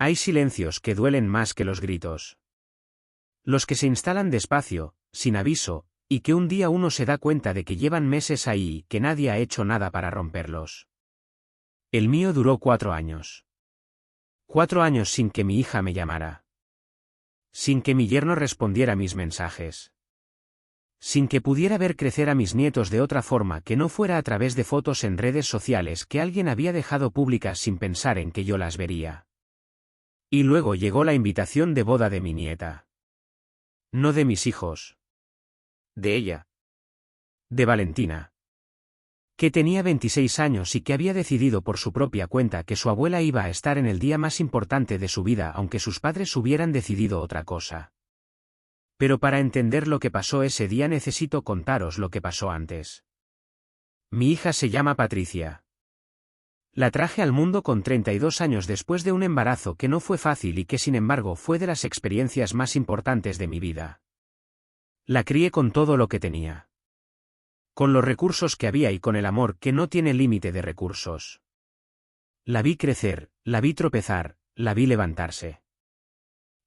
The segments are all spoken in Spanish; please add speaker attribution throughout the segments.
Speaker 1: Hay silencios que duelen más que los gritos. Los que se instalan despacio, sin aviso, y que un día uno se da cuenta de que llevan meses ahí y que nadie ha hecho nada para romperlos. El mío duró 4 años. 4 años sin que mi hija me llamara. Sin que mi yerno respondiera mis mensajes. Sin que pudiera ver crecer a mis nietos de otra forma que no fuera a través de fotos en redes sociales que alguien había dejado públicas sin pensar en que yo las vería. Y luego llegó la invitación de boda de mi nieta. No de mis hijos. De ella. De Valentina. Que tenía 26 años y que había decidido por su propia cuenta que su abuela iba a estar en el día más importante de su vida aunque sus padres hubieran decidido otra cosa. Pero para entender lo que pasó ese día necesito contaros lo que pasó antes. Mi hija se llama Patricia. La traje al mundo con 32 años después de un embarazo que no fue fácil y que sin embargo fue de las experiencias más importantes de mi vida. La crié con todo lo que tenía. Con los recursos que había y con el amor que no tiene límite de recursos. La vi crecer, la vi tropezar, la vi levantarse.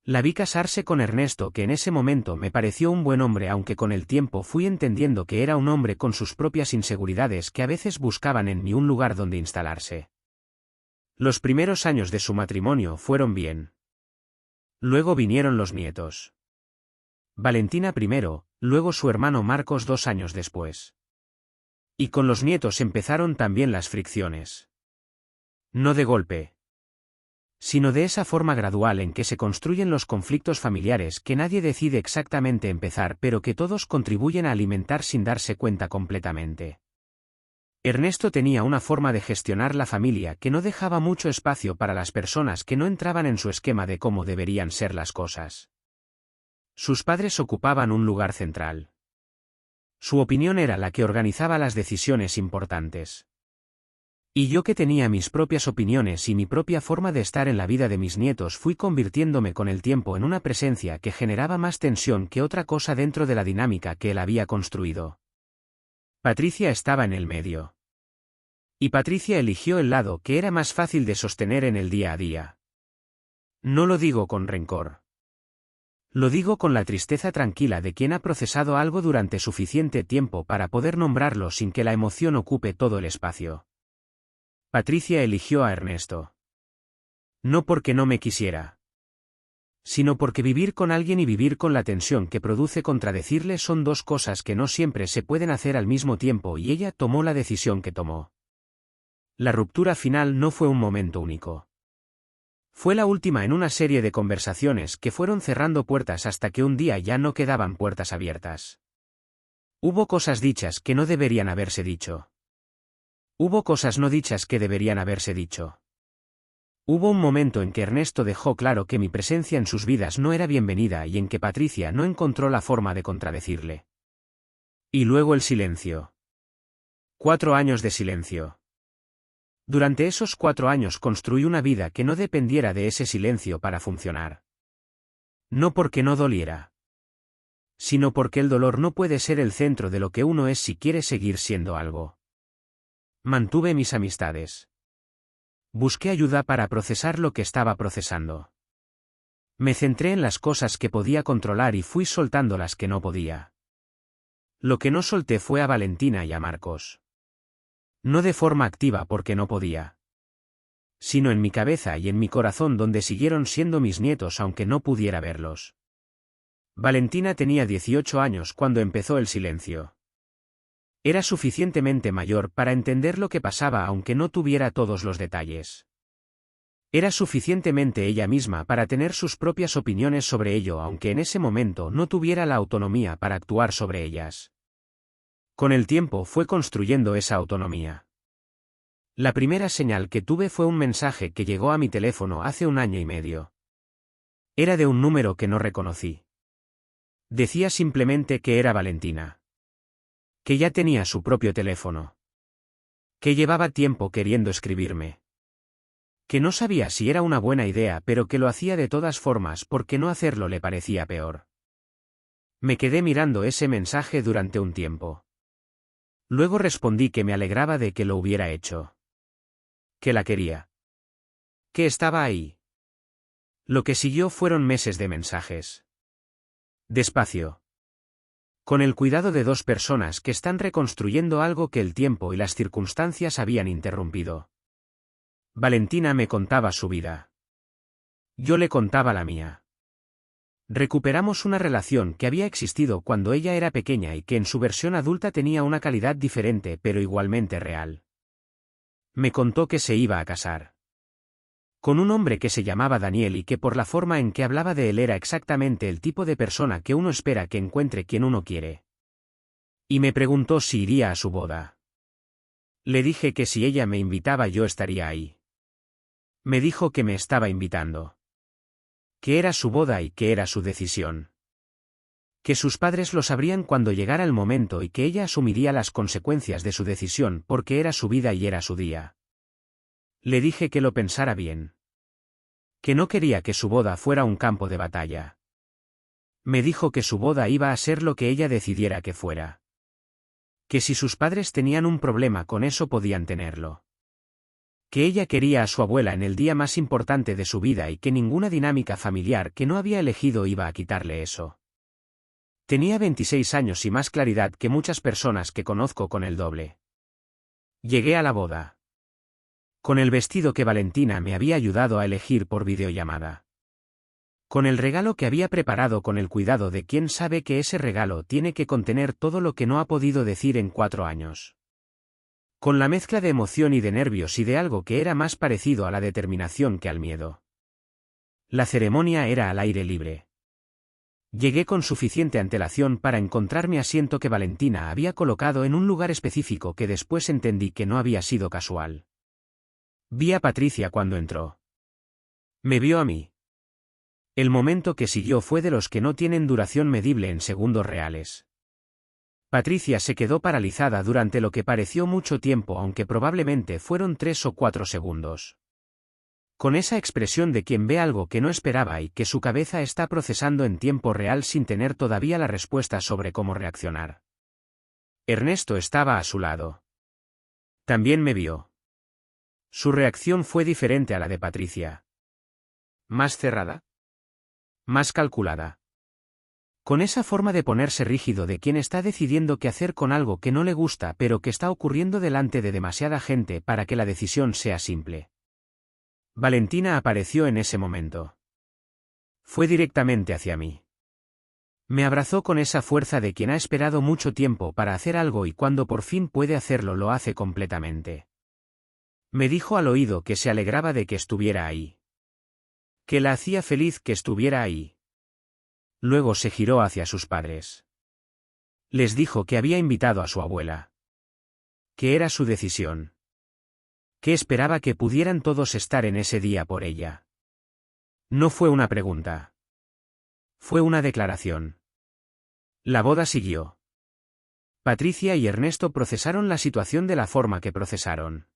Speaker 1: La vi casarse con Ernesto, que en ese momento me pareció un buen hombre, aunque con el tiempo fui entendiendo que era un hombre con sus propias inseguridades que a veces buscaban en mí un lugar donde instalarse. Los primeros años de su matrimonio fueron bien. Luego vinieron los nietos. Valentina primero, luego su hermano Marcos 2 años después. Y con los nietos empezaron también las fricciones. No de golpe, sino de esa forma gradual en que se construyen los conflictos familiares que nadie decide exactamente empezar pero que todos contribuyen a alimentar sin darse cuenta completamente. Ernesto tenía una forma de gestionar la familia que no dejaba mucho espacio para las personas que no entraban en su esquema de cómo deberían ser las cosas. Sus padres ocupaban un lugar central. Su opinión era la que organizaba las decisiones importantes. Y yo, que tenía mis propias opiniones y mi propia forma de estar en la vida de mis nietos, fui convirtiéndome con el tiempo en una presencia que generaba más tensión que otra cosa dentro de la dinámica que él había construido. Patricia estaba en el medio. Y Patricia eligió el lado que era más fácil de sostener en el día a día. No lo digo con rencor. Lo digo con la tristeza tranquila de quien ha procesado algo durante suficiente tiempo para poder nombrarlo sin que la emoción ocupe todo el espacio. Patricia eligió a Ernesto. No porque no me quisiera, sino porque vivir con alguien y vivir con la tensión que produce contradecirle son dos cosas que no siempre se pueden hacer al mismo tiempo, y ella tomó la decisión que tomó. La ruptura final no fue un momento único. Fue la última en una serie de conversaciones que fueron cerrando puertas hasta que un día ya no quedaban puertas abiertas. Hubo cosas dichas que no deberían haberse dicho. Hubo cosas no dichas que deberían haberse dicho. Hubo un momento en que Ernesto dejó claro que mi presencia en sus vidas no era bienvenida y en que Patricia no encontró la forma de contradecirle. Y luego el silencio. 4 años de silencio. Durante esos 4 años construí una vida que no dependiera de ese silencio para funcionar. No porque no doliera, sino porque el dolor no puede ser el centro de lo que uno es si quiere seguir siendo algo. Mantuve mis amistades. Busqué ayuda para procesar lo que estaba procesando. Me centré en las cosas que podía controlar y fui soltando las que no podía. Lo que no solté fue a Valentina y a Marcos. No de forma activa porque no podía, sino en mi cabeza y en mi corazón, donde siguieron siendo mis nietos aunque no pudiera verlos. Valentina tenía 18 años cuando empezó el silencio. Era suficientemente mayor para entender lo que pasaba aunque no tuviera todos los detalles. Era suficientemente ella misma para tener sus propias opiniones sobre ello aunque en ese momento no tuviera la autonomía para actuar sobre ellas. Con el tiempo fue construyendo esa autonomía. La primera señal que tuve fue un mensaje que llegó a mi teléfono hace 1 año y medio. Era de un número que no reconocí. Decía simplemente que era Valentina. Que ya tenía su propio teléfono. Que llevaba tiempo queriendo escribirme. Que no sabía si era una buena idea, pero que lo hacía de todas formas porque no hacerlo le parecía peor. Me quedé mirando ese mensaje durante un tiempo. Luego respondí que me alegraba de que lo hubiera hecho. Que la quería. Que estaba ahí. Lo que siguió fueron meses de mensajes. Despacio. Con el cuidado de dos personas que están reconstruyendo algo que el tiempo y las circunstancias habían interrumpido. Valentina me contaba su vida. Yo le contaba la mía. Recuperamos una relación que había existido cuando ella era pequeña y que en su versión adulta tenía una calidad diferente pero igualmente real. Me contó que se iba a casar con un hombre que se llamaba Daniel y que por la forma en que hablaba de él era exactamente el tipo de persona que uno espera que encuentre quien uno quiere. Y me preguntó si iría a su boda. Le dije que si ella me invitaba yo estaría ahí. Me dijo que me estaba invitando. Que era su boda y que era su decisión. Que sus padres lo sabrían cuando llegara el momento y que ella asumiría las consecuencias de su decisión porque era su vida y era su día. Le dije que lo pensara bien. Que no quería que su boda fuera un campo de batalla. Me dijo que su boda iba a ser lo que ella decidiera que fuera. Que si sus padres tenían un problema con eso podían tenerlo. Que ella quería a su abuela en el día más importante de su vida y que ninguna dinámica familiar que no había elegido iba a quitarle eso. Tenía 26 años y más claridad que muchas personas que conozco con el doble. Llegué a la boda. Con el vestido que Valentina me había ayudado a elegir por videollamada. Con el regalo que había preparado con el cuidado de quien sabe que ese regalo tiene que contener todo lo que no ha podido decir en 4 años. Con la mezcla de emoción y de nervios y de algo que era más parecido a la determinación que al miedo. La ceremonia era al aire libre. Llegué con suficiente antelación para encontrar mi asiento que Valentina había colocado en un lugar específico que después entendí que no había sido casual. Vi a Patricia cuando entró. Me vio a mí. El momento que siguió fue de los que no tienen duración medible en segundos reales. Patricia se quedó paralizada durante lo que pareció mucho tiempo, aunque probablemente fueron 3 o 4 segundos. Con esa expresión de quien ve algo que no esperaba y que su cabeza está procesando en tiempo real sin tener todavía la respuesta sobre cómo reaccionar. Ernesto estaba a su lado. También me vio. Su reacción fue diferente a la de Patricia. Más cerrada. Más calculada. Con esa forma de ponerse rígido de quien está decidiendo qué hacer con algo que no le gusta pero que está ocurriendo delante de demasiada gente para que la decisión sea simple. Valentina apareció en ese momento. Fue directamente hacia mí. Me abrazó con esa fuerza de quien ha esperado mucho tiempo para hacer algo y cuando por fin puede hacerlo lo hace completamente. Me dijo al oído que se alegraba de que estuviera ahí. Que la hacía feliz que estuviera ahí. Luego se giró hacia sus padres. Les dijo que había invitado a su abuela. Que era su decisión. Que esperaba que pudieran todos estar en ese día por ella. No fue una pregunta. Fue una declaración. La boda siguió. Patricia y Ernesto procesaron la situación de la forma que procesaron.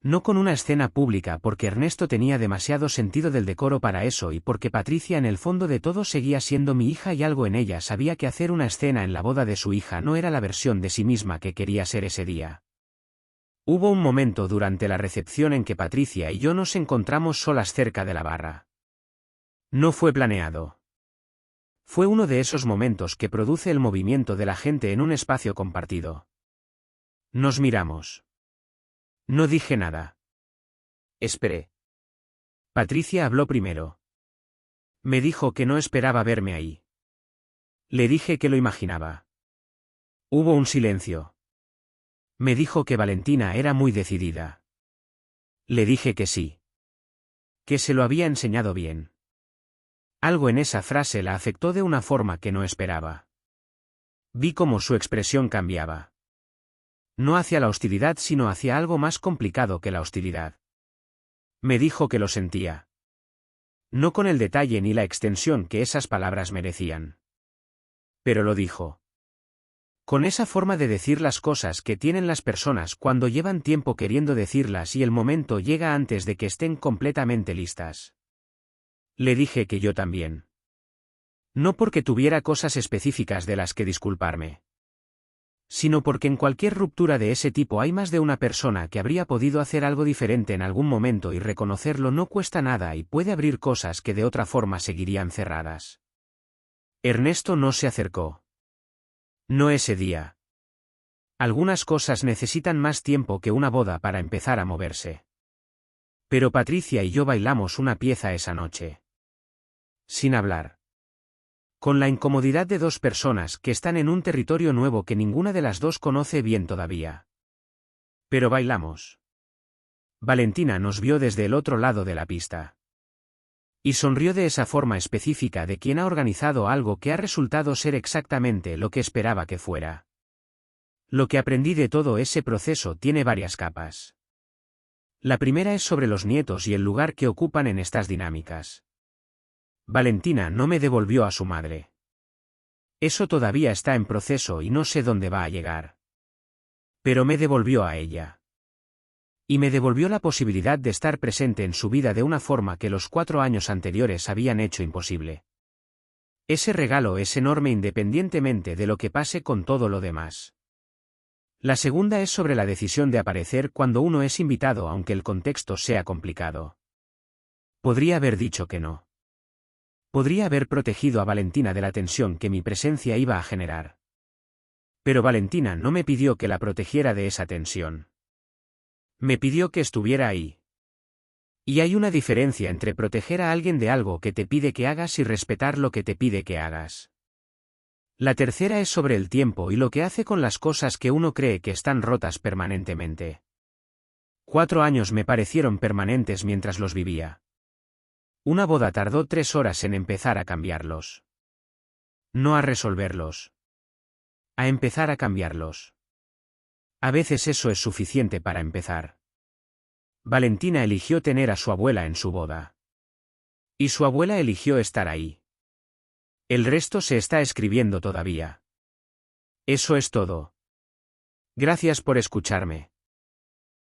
Speaker 1: No con una escena pública porque Ernesto tenía demasiado sentido del decoro para eso y porque Patricia en el fondo de todo seguía siendo mi hija y algo en ella sabía que hacer una escena en la boda de su hija no era la versión de sí misma que quería ser ese día. Hubo un momento durante la recepción en que Patricia y yo nos encontramos solas cerca de la barra. No fue planeado. Fue uno de esos momentos que produce el movimiento de la gente en un espacio compartido. Nos miramos. No dije nada. Esperé. Patricia habló primero. Me dijo que no esperaba verme ahí. Le dije que lo imaginaba. Hubo un silencio. Me dijo que Valentina era muy decidida. Le dije que sí. Que se lo había enseñado bien. Algo en esa frase la afectó de una forma que no esperaba. Vi cómo su expresión cambiaba. No hacia la hostilidad sino hacia algo más complicado que la hostilidad. Me dijo que lo sentía. No con el detalle ni la extensión que esas palabras merecían. Pero lo dijo. Con esa forma de decir las cosas que tienen las personas cuando llevan tiempo queriendo decirlas y el momento llega antes de que estén completamente listas. Le dije que yo también. No porque tuviera cosas específicas de las que disculparme. sino porque en cualquier ruptura de ese tipo hay más de una persona que habría podido hacer algo diferente en algún momento y reconocerlo no cuesta nada y puede abrir cosas que de otra forma seguirían cerradas. Ernesto no se acercó. No ese día. Algunas cosas necesitan más tiempo que una boda para empezar a moverse. Pero Patricia y yo bailamos una pieza esa noche. Sin hablar. Con la incomodidad de dos personas que están en un territorio nuevo que ninguna de las dos conoce bien todavía. Pero bailamos. Valentina nos vio desde el otro lado de la pista. Y sonrió de esa forma específica de quien ha organizado algo que ha resultado ser exactamente lo que esperaba que fuera. Lo que aprendí de todo ese proceso tiene varias capas. La primera es sobre los nietos y el lugar que ocupan en estas dinámicas. Valentina no me devolvió a su madre. Eso todavía está en proceso y no sé dónde va a llegar. Pero me devolvió a ella. Y me devolvió la posibilidad de estar presente en su vida de una forma que los 4 años anteriores habían hecho imposible. Ese regalo es enorme independientemente de lo que pase con todo lo demás. La segunda es sobre la decisión de aparecer cuando uno es invitado aunque el contexto sea complicado. Podría haber dicho que no. Podría haber protegido a Valentina de la tensión que mi presencia iba a generar. Pero Valentina no me pidió que la protegiera de esa tensión. Me pidió que estuviera ahí. Y hay una diferencia entre proteger a alguien de algo que te pide que hagas y respetar lo que te pide que hagas. La tercera es sobre el tiempo y lo que hace con las cosas que uno cree que están rotas permanentemente. 4 años me parecieron permanentes mientras los vivía. Una boda tardó 3 horas en empezar a cambiarlos. No a resolverlos. A empezar a cambiarlos. A veces eso es suficiente para empezar. Valentina eligió tener a su abuela en su boda. Y su abuela eligió estar ahí. El resto se está escribiendo todavía. Eso es todo. Gracias por escucharme.